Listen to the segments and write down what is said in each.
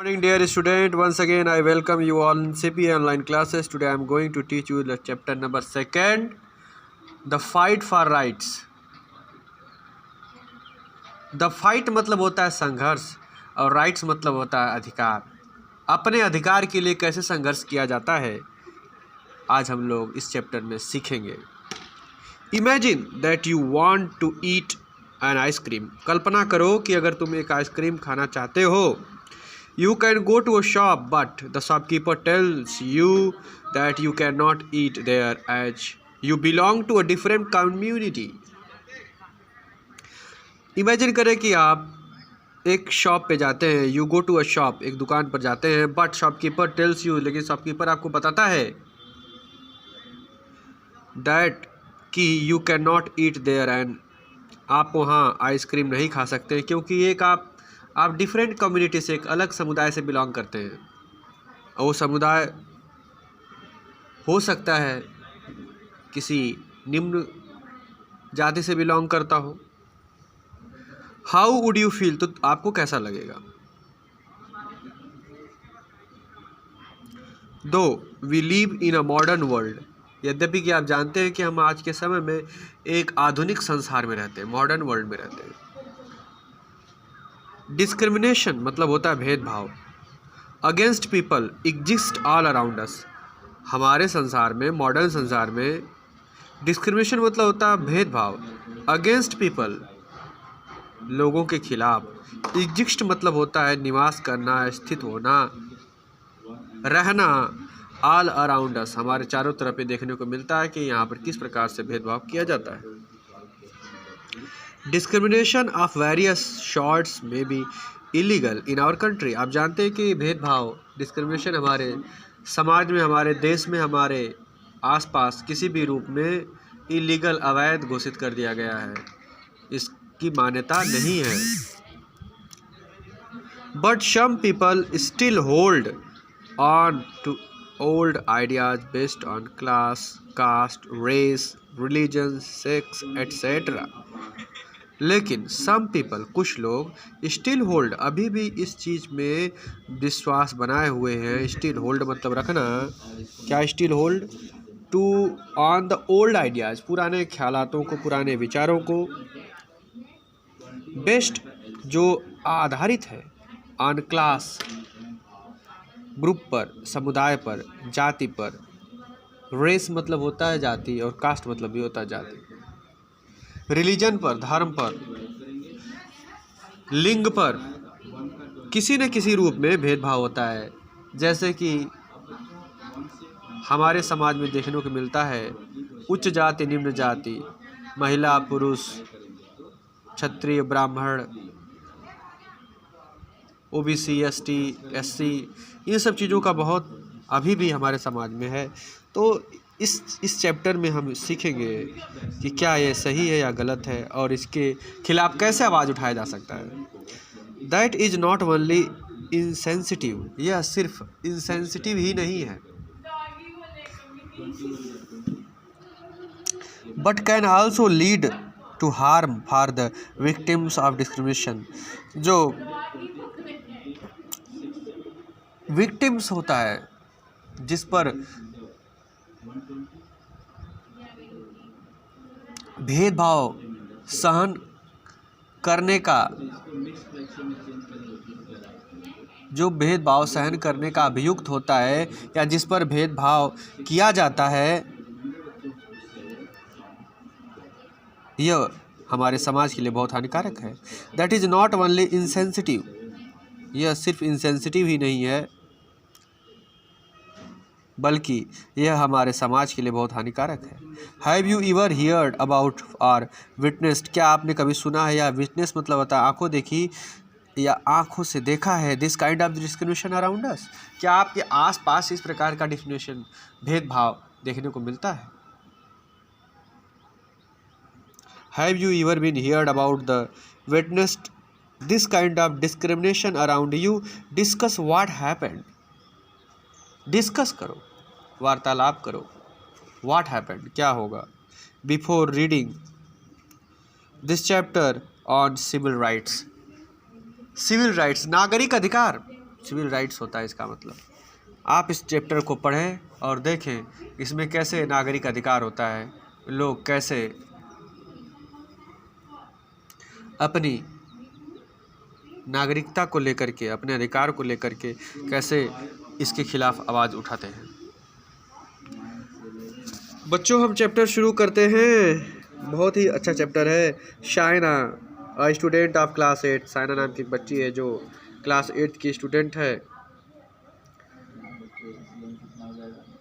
Morning dear student, once again I welcome you all in CPA online classes. Today I am going to teach you the chapter number 2, the fight for rights. The fight मतलब होता है संघर्ष और rights मतलब होता है अधिकार। अपने अधिकार के लिए कैसे संघर्ष किया जाता है आज हम लोग इस चैप्टर में सीखेंगे। Imagine that you want to eat an ice cream. कल्पना करो कि अगर तुम एक आइसक्रीम खाना चाहते हो। You can go to a shop, but the shopkeeper tells you that you cannot eat there as you belong to a different community. Imagine करें कि आप एक शॉप पे जाते हैं, you go to a shop, एक दुकान पर जाते हैं, but shopkeeper tells you, लेकिन शॉपकीपर आपको बताता है that कि you cannot eat there and आप वहाँ आइसक्रीम नहीं खा सकते क्योंकि एक आप डिफरेंट कम्युनिटी से, एक अलग समुदाय से बिलोंग करते हैं और वो समुदाय हो सकता है किसी निम्न जाति से बिलोंग करता हो। हाउ वुड यू फील, तो आपको कैसा लगेगा। Do we live in a modern world, यद्यपि कि आप जानते हैं कि हम आज के समय में एक आधुनिक संसार में रहते हैं, मॉडर्न वर्ल्ड में रहते हैं। डिस्क्रिमिनेशन मतलब होता है भेदभाव। Against people exist all around us, हमारे संसार में, मॉडर्न संसार में डिस्क्रिमिनेशन मतलब होता है भेदभाव। अगेंस्ट पीपल लोगों के खिलाफ। एग्जिस्ट मतलब होता है निवास करना, स्थित होना, रहना। ऑल अराउंड अस, हमारे चारों तरफ ये देखने को मिलता है कि यहाँ पर किस प्रकार से भेदभाव किया जाता है। Discrimination of various sorts may be illegal in our country, आप जानते हैं कि भेदभाव, डिस्क्रिमिनेशन हमारे समाज में, हमारे देश में, हमारे आसपास किसी भी रूप में इलीगल, अवैध घोषित कर दिया गया है, इसकी मान्यता नहीं है। But some people still hold on to old ideas based on class, caste, race, religion, sex etcetera. लेकिन सम पीपल, कुछ लोग, स्टिल होल्ड, अभी भी इस चीज़ में विश्वास बनाए हुए हैं। स्टिल होल्ड मतलब रखना, क्या still hold, to on the old ideas, पुराने ख्यालातों को, पुराने विचारों को, बेस्ट जो आधारित है, ऑन क्लास ग्रुप पर, समुदाय पर, जाति पर, रेस मतलब होता है जाति और कास्ट मतलब भी होता है जाति, रिलीजन पर, धर्म पर, लिंग पर, किसी न किसी रूप में भेदभाव होता है। जैसे कि हमारे समाज में देखने को मिलता है उच्च जाति, निम्न जाति, महिला, पुरुष, क्षत्रिय, ब्राह्मण, ओबीसी, एसटी, एससी, इन सब चीज़ों का बहुत अभी भी हमारे समाज में है। तो इस चैप्टर में हम सीखेंगे कि क्या ये सही है या गलत है और इसके खिलाफ कैसे आवाज़ उठाया जा सकता है। That is not only insensitive, यह सिर्फ इनसेंसिटिव ही नहीं है, but can also lead to harm for the victims of discrimination. जो विक्टिम्स होता है, जिस पर भेदभाव सहन करने का, जो भेदभाव सहन करने का अभियुक्त होता है या जिस पर भेदभाव किया जाता है, यह हमारे समाज के लिए बहुत हानिकारक है। That is not only insensitive, यह सिर्फ इनसेंसिटिव ही नहीं है बल्कि यह हमारे समाज के लिए बहुत हानिकारक है। Have you ever heard about और विटनेस्ड, क्या आपने कभी सुना है या विटनेस मतलब होता है आंखों देखी या आंखों से देखा है, this kind of discrimination around us, क्या आपके आसपास इस प्रकार का डिस्क्रिमिनेशन, भेदभाव देखने को मिलता है। Have you ever been heard about the witnessed this kind of discrimination around you, discuss what happened, discuss करो, वार्तालाप करो, व्हाट हैपेंड, क्या होगा। Before reading this chapter on civil rights, civil rights नागरिक अधिकार, सिविल राइट्स होता है इसका मतलब। आप इस चैप्टर को पढ़ें और देखें इसमें कैसे नागरिक अधिकार होता है, लोग कैसे अपनी नागरिकता को लेकर के, अपने अधिकार को लेकर के कैसे इसके खिलाफ आवाज़ उठाते हैं। बच्चों हम चैप्टर शुरू करते हैं। बहुत ही अच्छा चैप्टर है। Shaina student of class 8, Shaina नाम की एक बच्ची है जो क्लास 8 की स्टूडेंट है।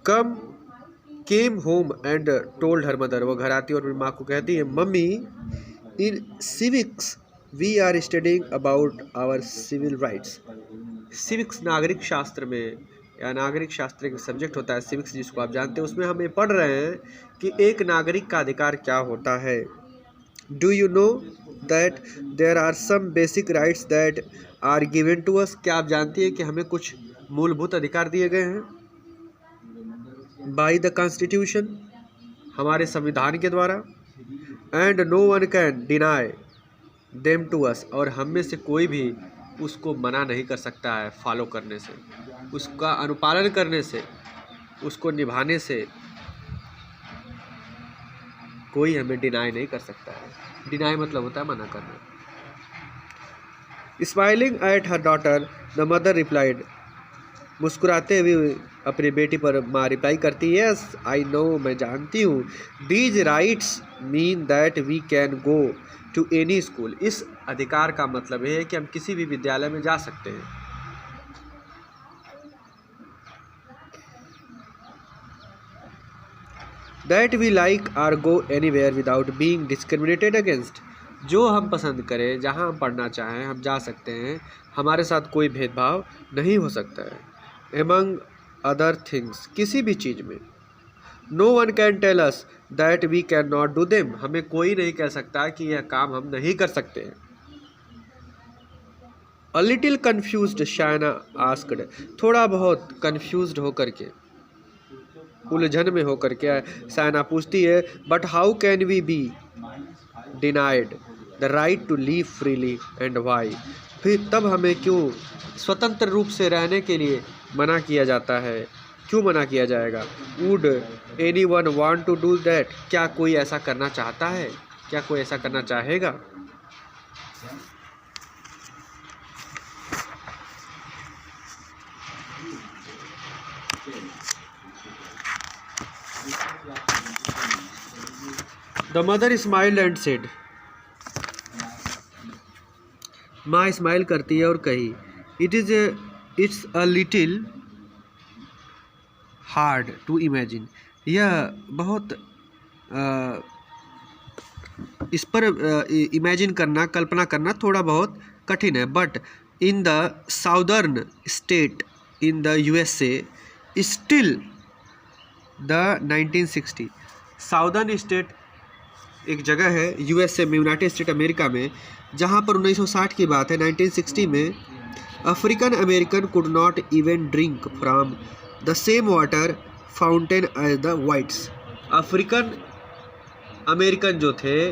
Came home and told her mother, वो घर आती है और अपनी माँ को कहती है, mummy in civics we are studying about our civil rights. Civics नागरिक शास्त्र में या नागरिक शास्त्र एक सब्जेक्ट होता है सिविक्स, जिसको आप जानते हैं। उसमें हम ये पढ़ रहे हैं कि एक नागरिक का अधिकार क्या होता है। Do you know that there are some basic rights that are given to us. क्या आप जानती हैं कि हमें कुछ मूलभूत अधिकार दिए गए हैं बाय द कॉन्स्टिट्यूशन, हमारे संविधान के द्वारा। And no one can deny them to us, और हम में से कोई भी उसको मना नहीं कर सकता है फॉलो करने से, उसका अनुपालन करने से, उसको निभाने से कोई हमें डिनाई नहीं कर सकता है। डिनाई मतलब होता है मना करना। Smiling at her daughter the mother replied, मुस्कुराते हुए अपनी बेटी पर माँ रिप्लाई करती है, यस आई नो, मैं जानती हूँ। These rights mean that we can go to any school. इस अधिकार का मतलब है कि हम किसी भी विद्यालय में जा सकते हैं। That we like are go anywhere without being discriminated against. जो हम पसंद करें, जहाँ हम पढ़ना चाहें हम जा सकते हैं, हमारे साथ कोई भेदभाव नहीं हो सकता है। एमंग अदर थिंग्स, किसी भी चीज़ में। No one can tell us that we can not do them, हमें कोई नहीं कह सकता कि यह काम हम नहीं कर सकते हैं। A little confused Shaina asked, थोड़ा बहुत कन्फ्यूज्ड होकर के, उलझन में होकर के शाइना पूछती है, but how can we be denied the right to live freely and why. फिर तब हमें क्यों स्वतंत्र रूप से रहने के लिए मना किया जाता है, क्यों मना किया जाएगा। Would any one want to do that, क्या कोई ऐसा करना चाहता है, क्या कोई ऐसा करना चाहेगा। The mother smiled and said, माँ स्माइल करती है और कही, it's a little hard to imagine, यह बहुत इस पर इमेजिन करना, कल्पना करना थोड़ा बहुत कठिन है। But in the southern state in the USA still the 1960, southern state एक जगह है USA में, यूनाइटेड स्टेट अमेरिका में, जहाँ पर 1960 की बात है, 1960 में African American could not even drink from the same water fountain as the whites. African American जो थे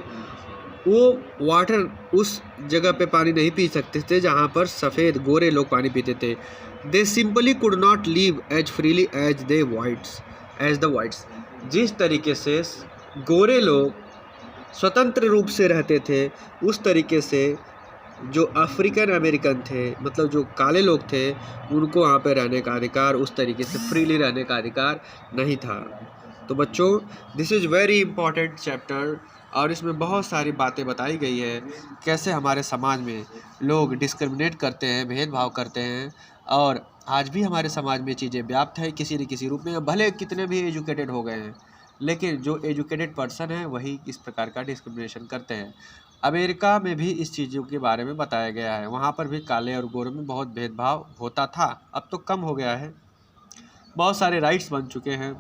वो वाटर, उस जगह पे पानी नहीं पी सकते थे जहाँ पर सफ़ेद गोरे लोग पानी पीते थे। They simply could not live as freely as the whites. जिस तरीके से गोरे लोग स्वतंत्र रूप से रहते थे, उस तरीके से जो अफ्रीकन अमेरिकन थे, मतलब जो काले लोग थे, उनको वहाँ पे रहने का अधिकार, उस तरीके से फ्रीली रहने का अधिकार नहीं था। तो बच्चों, this is very important chapter, और इसमें बहुत सारी बातें बताई गई है कैसे हमारे समाज में लोग डिस्क्रिमिनेट करते हैं, भेदभाव करते हैं, और आज भी हमारे समाज में चीज़ें व्याप्त है किसी न किसी रूप में। भले कितने भी एजुकेटेड हो गए हैं, लेकिन जो एजुकेटेड पर्सन है वही इस प्रकार का डिस्क्रिमिनेशन करते हैं। अमेरिका में भी इस चीज़ों के बारे में बताया गया है, वहाँ पर भी काले और गोरों में बहुत भेदभाव होता था, अब तो कम हो गया है, बहुत सारे राइट्स बन चुके हैं,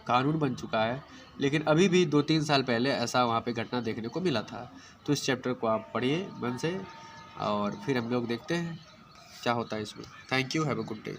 कानून बन चुका है, लेकिन अभी भी 2-3 साल पहले ऐसा वहाँ पे घटना देखने को मिला था। तो इस चैप्टर को आप पढ़िए मन से, और फिर हम लोग देखते हैं क्या होता है इसमें। Thank you, have a good day.